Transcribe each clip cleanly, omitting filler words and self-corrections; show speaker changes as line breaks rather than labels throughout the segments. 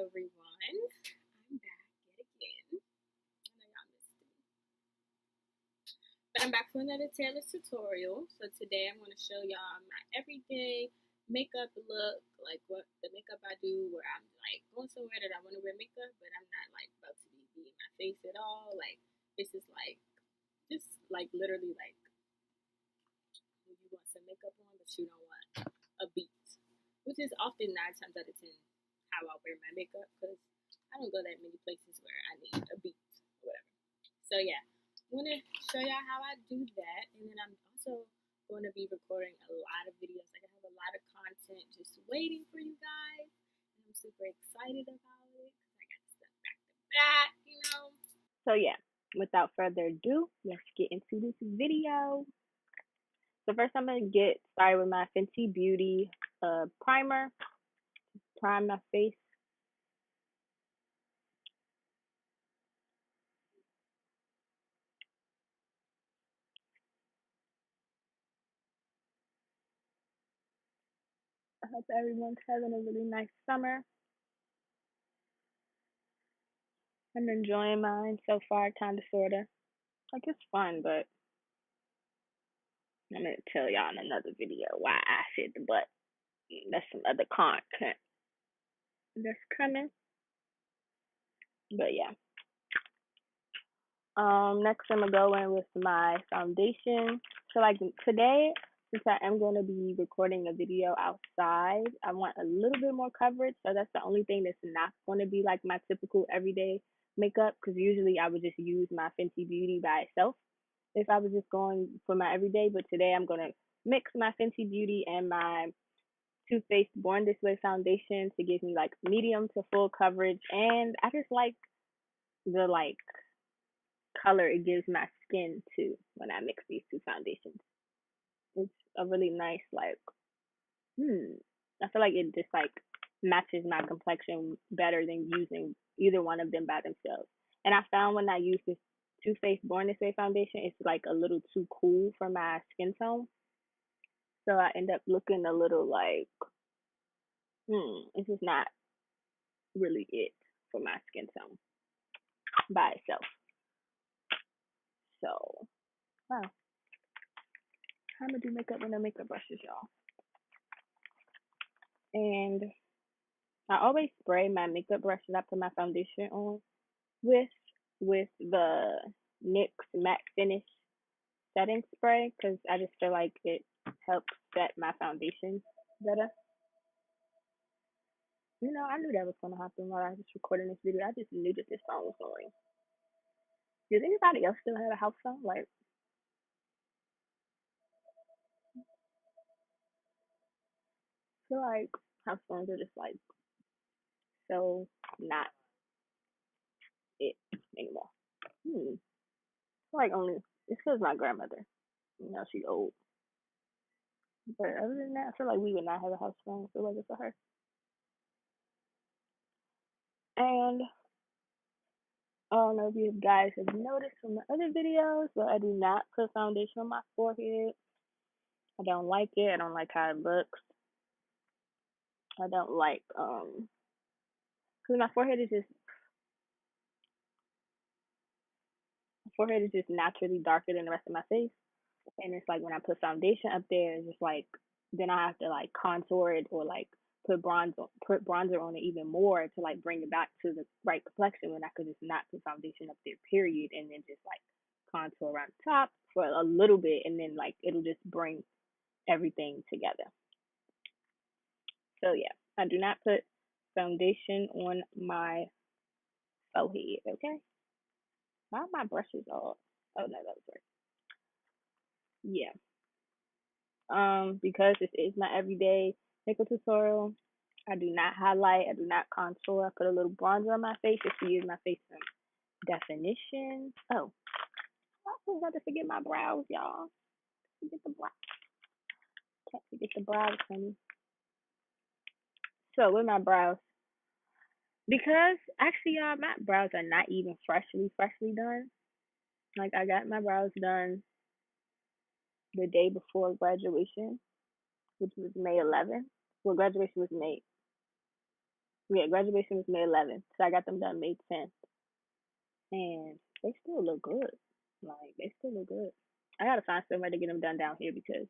everyone. I'm back yet again. I know y'all missed me. But I'm back for another Taylor's tutorial. So today I'm going to show y'all my everyday makeup look, like what the makeup I do where I'm like going somewhere that I want to wear makeup, but I'm not like about to be in my face at all. Like this is like just like literally like when you want some makeup on but you don't want a beat, which is often 9 times out of 10 how I wear my makeup because I don't go that many places where I need a beat or whatever. So yeah, I want to show y'all how I do that, and then I'm also going to be recording a lot of videos. Like I have a lot of content just waiting for you guys, and I'm super excited about it because I got stuff back to back, you know. So yeah, without further ado, let's get into this video. So first I'm going to get started with my Fenty Beauty primer. Prime my face. I hope everyone's having a really nice summer. I'm enjoying mine so far, kinda sorta. Like it's fun, but I'm gonna tell y'all in another video why I said the butt. That's some other content that's coming. But yeah. Next I'm gonna go in with my foundation. So like today, since I am gonna be recording a video outside, I want a little bit more coverage. So that's the only thing that's not gonna be like my typical everyday makeup, because usually I would just use my Fenty Beauty by itself if I was just going for my everyday. But today I'm gonna mix my Fenty Beauty and my Too Faced Born This Way foundation to give me like medium to full coverage, and I just like the like color it gives my skin too when I mix these two foundations. It's a really nice like I feel like it just like matches my complexion better than using either one of them by themselves. And I found when I use this Too Faced Born This Way foundation, it's like a little too cool for my skin tone. So I end up looking a little like, this is not really it for my skin tone by itself. So, wow. I'm gonna do makeup with no makeup brushes, y'all. And I always spray my makeup brush that I put my foundation on with the NYX matte finish setting spray, because I just feel like it helps set my foundation better. You know, I knew that was gonna happen while I was recording this video. I just knew that this phone was going. Does anybody else still have a house phone? Like, I feel like house phones are just like so not it anymore. Like only it's because my grandmother. You know, she's old. But other than that, I feel like we would not have a house phone if it wasn't for her. And I don't know if you guys have noticed from the other videos, but I do not put foundation on my forehead. I don't like it. I don't like how it looks. I don't like because my forehead is just naturally darker than the rest of my face. And it's like when I put foundation up there, it's just like then I have to like contour it or like put bronzer on it even more to like bring it back to the right complexion, when I could just not put foundation up there, period, and then just like contour around the top for a little bit, and then like it'll just bring everything together. So yeah, I do not put foundation on my forehead. Okay, why are my brushes all? Oh no, that was right. Yeah. Because this is my everyday makeup tutorial, I do not highlight, I do not contour. I put a little bronzer on my face just to use my face some definition. Oh, I was about to forget my brows, y'all. Forget the brows. Can't forget the brows, honey. So with my brows, because actually, y'all, my brows are not even freshly done. Like I got my brows done the day before graduation, which was May 11th. Well, graduation was May
Yeah, graduation was May 11th, so I got them done May 10th, and they still look good. Like they still look good. I gotta find somewhere to get them done down here because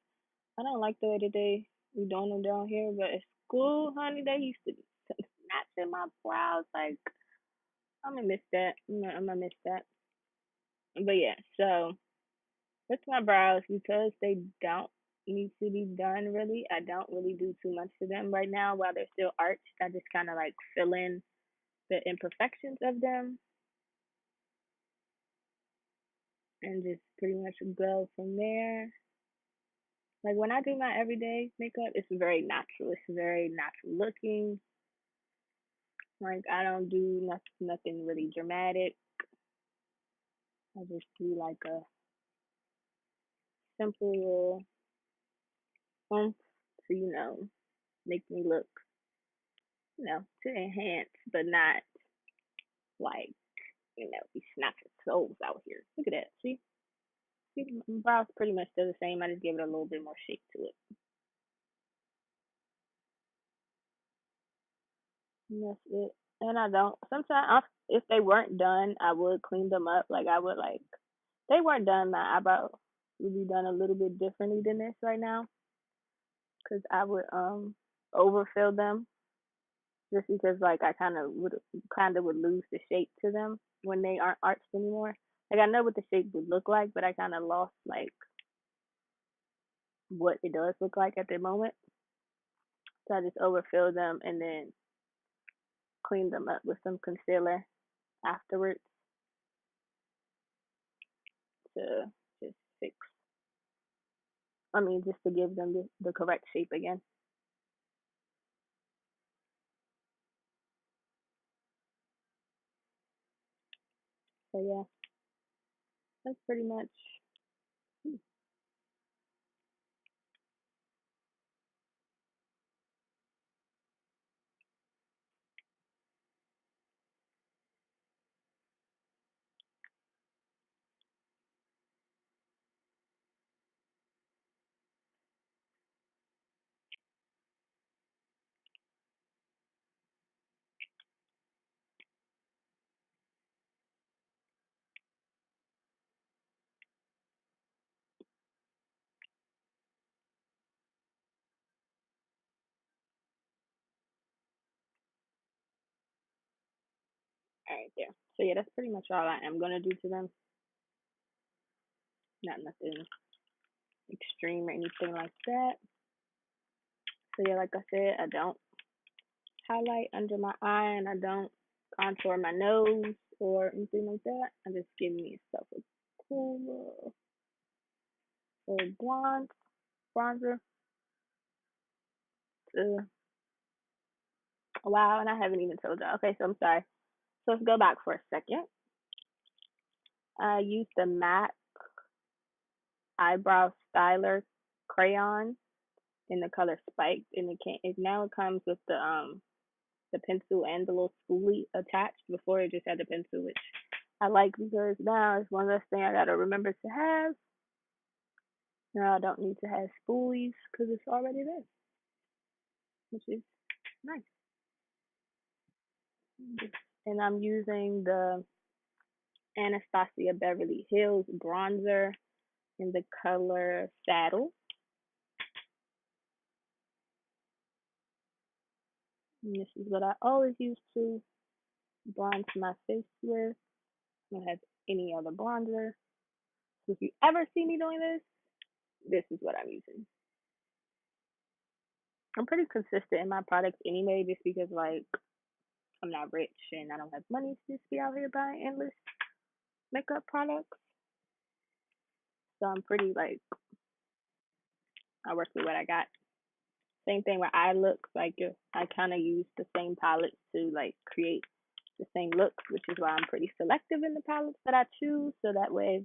I don't like the way that they be doing them down here. But at school, honey, they used to snatch in my brows. Like I'm gonna miss that. I'm gonna miss that. But yeah, so with my brows because they don't need to be done really. I don't really do too much to them right now while they're still arched. I just kind of like fill in the imperfections of them and just pretty much go from there. Like when I do my everyday makeup, it's very natural. It's very natural looking. Like I don't do nothing really dramatic. I just do like a simple little oomph to make me look to enhance, but not like be snatching souls out here. Look at that. See, my brows pretty much still the same. I just gave it a little bit more shape to it. And that's it. And I don't. Sometimes, if they weren't done, I would clean them up. Like I would like. They weren't done. My eyebrow would be done a little bit differently than this right now, because I would overfill them just because like I kind of would lose the shape to them when they aren't arched anymore. Like I know what the shape would look like, but I kind of lost like what it does look like at the moment. So I just overfill them and then clean them up with some concealer afterwards to just fix. I mean, just to give them the correct shape again. So yeah, that's pretty much. All right there. So yeah, that's pretty much all I am gonna do to them. Not nothing extreme or anything like that. So yeah, like I said, I don't highlight under my eye and I don't contour my nose or anything like that. I just give myself a cool little bronzer to wow, and I haven't even told y'all. Okay, so I'm sorry. So let's go back for a second. I used the MAC eyebrow styler crayon in the color spiked, and it now comes with the pencil and the little spoolie attached. Before it just had the pencil, which I like because now it's one less thing I gotta remember to have. Now I don't need to have spoolies because it's already there, which is nice. And I'm using the Anastasia Beverly Hills bronzer in the color Saddle. And this is what I always use to bronze my face with. I don't have any other bronzer. So if you ever see me doing this is what I'm using. I'm pretty consistent in my products anyway, just because like I'm not rich and I don't have money to just be out here buying endless makeup products. So I'm pretty like I work with what I got. Same thing with eye looks. Like I kind of use the same palettes to like create the same looks, which is why I'm pretty selective in the palettes that I choose. So that way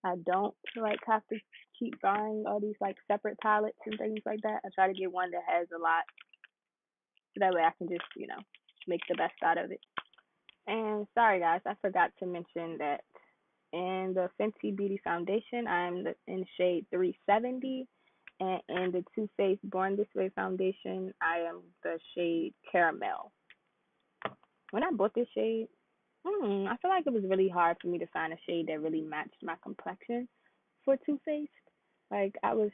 I don't like have to keep buying all these like separate palettes and things like that. I try to get one that has a lot, so that way I can just make the best out of it. And sorry guys, I forgot to mention that in the Fenty Beauty Foundation, I'm in shade 370, and in the Too Faced Born This Way Foundation, I am the shade Caramel. When I bought this shade, I feel like it was really hard for me to find a shade that really matched my complexion for Too Faced. Like I was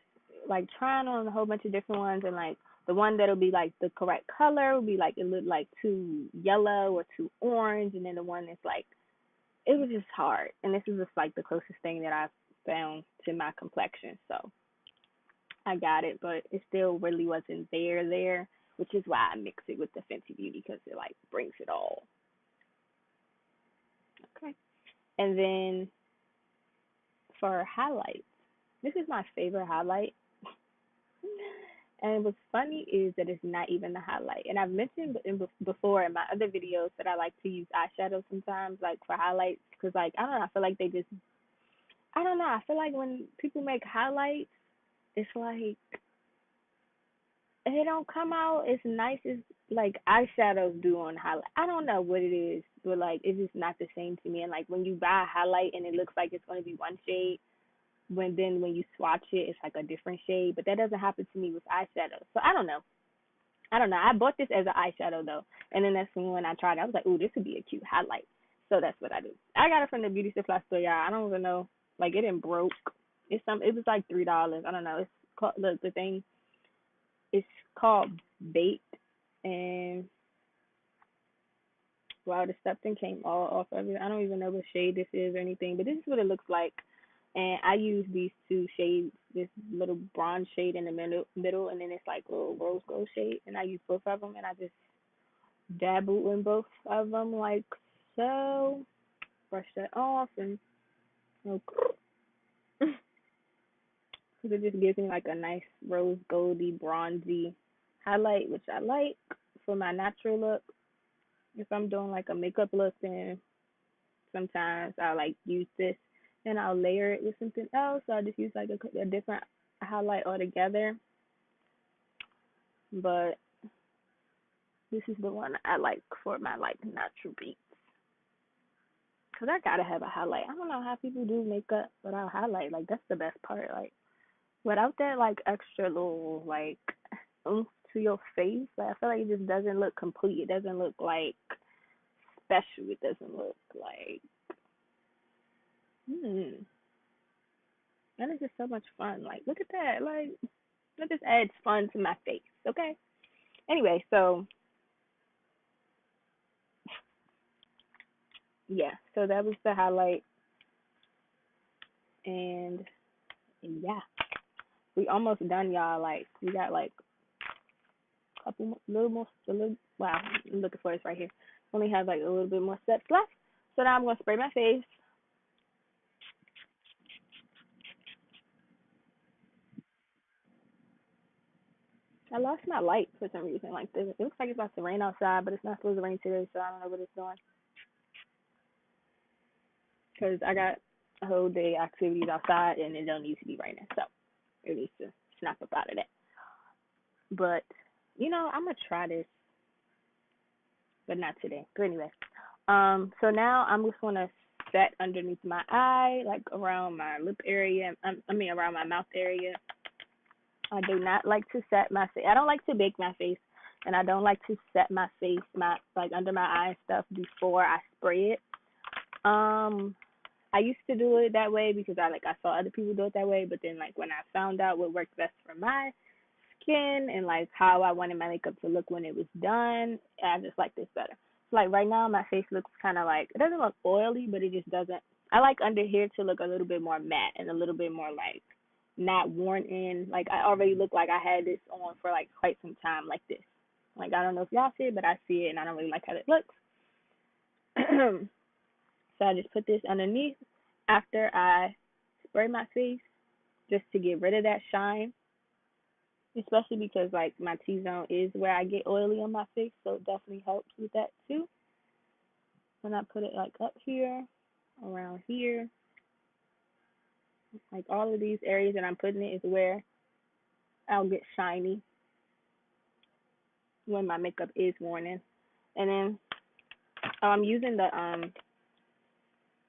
like trying on a whole bunch of different ones, and like the one that'll be like the correct color will be like it looked like too yellow or too orange, and then the one that's like it was just hard. And this is just like the closest thing that I found to my complexion. So I got it, but it still really wasn't there, which is why I mix it with the Fenty Beauty because it like brings it all. Okay. And then for highlights, this is my favorite highlight. And what's funny is that it's not even the highlight. And I've mentioned before in my other videos that I like to use eyeshadow sometimes, like for highlights, because like I don't know, I feel like they just I don't know. I feel like when people make highlights, it's like they don't come out as nice as like eyeshadows do on highlight. I don't know what it is, but like it's just not the same to me. And like when you buy a highlight and it looks like it's going to be one shade, when you swatch it, it's like a different shade. But that doesn't happen to me with eyeshadow. So I don't know. I don't know. I bought this as an eyeshadow though, and then that's when I tried it. I was like, "Ooh, this would be a cute highlight." So that's what I do. I got it from the beauty supply store, y'all. I don't even know. Like it didn't broke. It was like $3. I don't know. It's called the thing. It's called Baked, and wow, the stuff then came all off of it. I don't even know what shade this is or anything, but this is what it looks like. And I use these two shades, this little bronze shade in the middle, and then it's like a little rose gold shade. And I use both of them, and I just dabble in both of them like so. Brush that off, and because it just gives me like a nice rose goldy bronzy highlight, which I like for my natural look. If I'm doing like a makeup look, then sometimes I like use this and I'll layer it with something else. So I just use like a different highlight altogether. But this is the one I like for my like natural beats. Cause I gotta have a highlight. I don't know how people do makeup without highlight. Like that's the best part. Like without that like extra little like oomph to your face, like I feel like it just doesn't look complete. It doesn't look like special. It doesn't look like that is just so much fun. Like look at that. Like that just adds fun to my face. Okay. Anyway, so yeah, so that was the highlight, and yeah, we almost done, y'all. Like we got like a couple more, little more, a little. Wow, I'm looking for this right here. Only have like a little bit more steps left. So now I'm gonna spray my face. I lost my light for some reason. Like this, it looks like it's about to rain outside, but it's not supposed to rain today, so I don't know what it's doing. Cause I got a whole day activities outside, and it don't need to be raining, so it needs to snap up out of that. But I'm gonna try this, but not today. But anyway, so now I'm just gonna set underneath my eye, like around my lip area. I mean around my mouth area. I do not like to set my face. I don't like to bake my face, and I don't like to set my face, my like under my eye and stuff before I spray it. Um, I used to do it that way because I saw other people do it that way, but then like when I found out what worked best for my skin and like how I wanted my makeup to look when it was done, I just like this better. So, like right now, my face looks kind of like it doesn't look oily, but it just doesn't. I like under here to look a little bit more matte and a little bit more like not worn in. Like I already look like I had this on for like quite some time, like this. Like I don't know if y'all see it, but I see it, and I don't really like how it looks. So I just put this underneath after I spray my face just to get rid of that shine, especially because like my T-zone is where I get oily on my face, so it definitely helps with that too. And I put it like up here, around here, like all of these areas that I'm putting it is where I'll get shiny when my makeup is worn in. And then I'm using the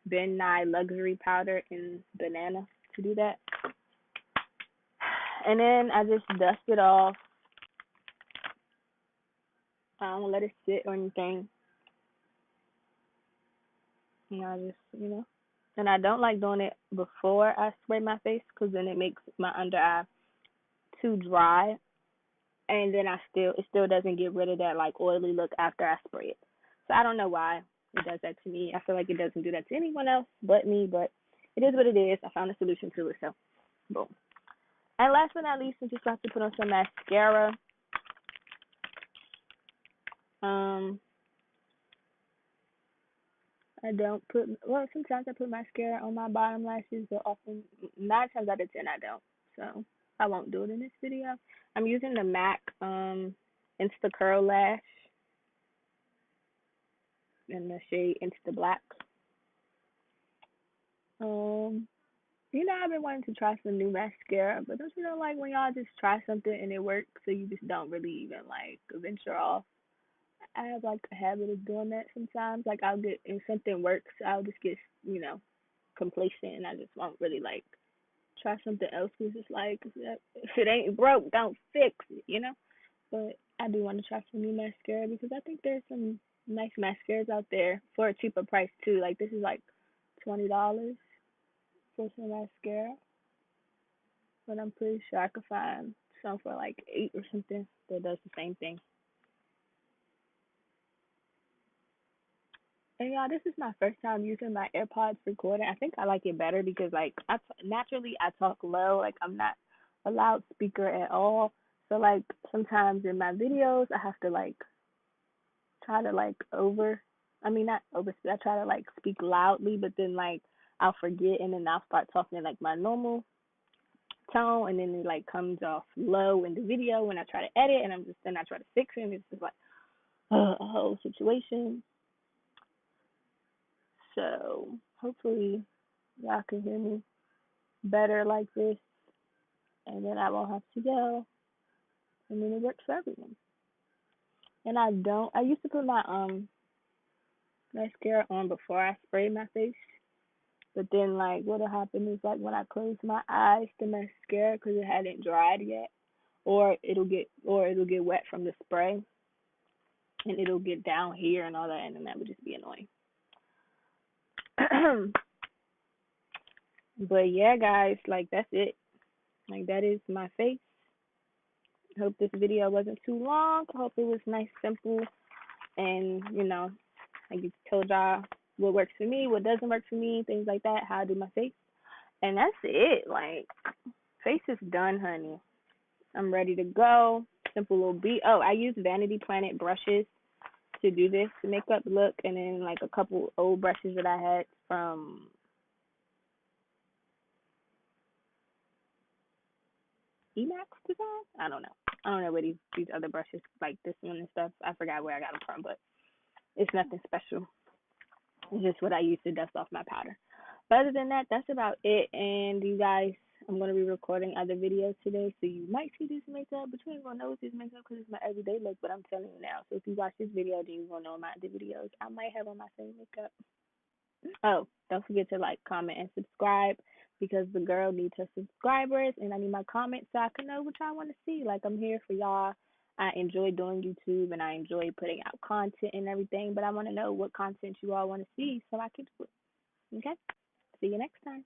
Ben Nye Luxury Powder in Banana to do that. And then I just dust it off. I don't let it sit or anything. And I just, and I don't like doing it before I spray my face because then it makes my under eye too dry, and then it still doesn't get rid of that like oily look after I spray it. So I don't know why it does that to me. I feel like it doesn't do that to anyone else but me, but it is what it is. I found a solution to it, so boom. And last but not least, I'm just about to put on some mascara. Um, I don't put sometimes I put mascara on my bottom lashes, but often 9 times out of 10 I don't. So I won't do it in this video. I'm using the MAC Instacurl Lash in the shade Instablack. I've been wanting to try some new mascara, but don't you know like when y'all just try something and it works, so you just don't really even like venture off? I have like a habit of doing that sometimes. Like I'll get if something works, I'll just get complacent and I just won't really like try something else because it's like if it ain't broke, don't fix it. But I do want to try some new mascara because I think there's some nice mascaras out there for a cheaper price too. Like this is like $20 for some mascara, but I'm pretty sure I could find some for like 8 or something that does the same thing. And y'all, this is my first time using my AirPods recording. I think I like it better because like naturally I talk low, like I'm not a loudspeaker at all. So like sometimes in my videos I have to like try to like I mean not over I try to like speak loudly, but then like I'll forget and then I'll start talking in like my normal tone and then it like comes off low in the video when I try to edit and then I try to fix it and it's just like a whole situation. So hopefully y'all can hear me better like this, and then I won't have to yell, and then it works for everyone. And I used to put my mascara on before I sprayed my face, but then like what'll happen is like when I close my eyes, the mascara because it hadn't dried yet, or it'll get wet from the spray, and it'll get down here and all that, and then that would just be annoying. But yeah, guys, like that's it. Like that is my face. Hope this video wasn't too long. Hope it was nice, simple, and I just told y'all what works for me, what doesn't work for me, things like that, how I do my face. And that's it. Like, face is done, honey. I'm ready to go. Simple little beat. Oh, I use Vanity Planet brushes to do this makeup look, and then like a couple old brushes that I had from Emax Design. I don't know. I don't know where these other brushes, like this one and stuff. I forgot where I got them from, but it's nothing special. It's just what I use to dust off my powder. But other than that, that's about it. And you guys, I'm going to be recording other videos today, so you might see this makeup, but you ain't going to know it's this makeup because it's my everyday look, but I'm telling you now. So if you watch this video, then you're going to know my other videos. I might have on my same makeup. Oh, don't forget to like, comment, and subscribe because the girl needs her subscribers, and I need my comments so I can know what y'all want to see. Like, I'm here for y'all. I enjoy doing YouTube, and I enjoy putting out content and everything, but I want to know what content you all want to see so I can do it. Okay? See you next time.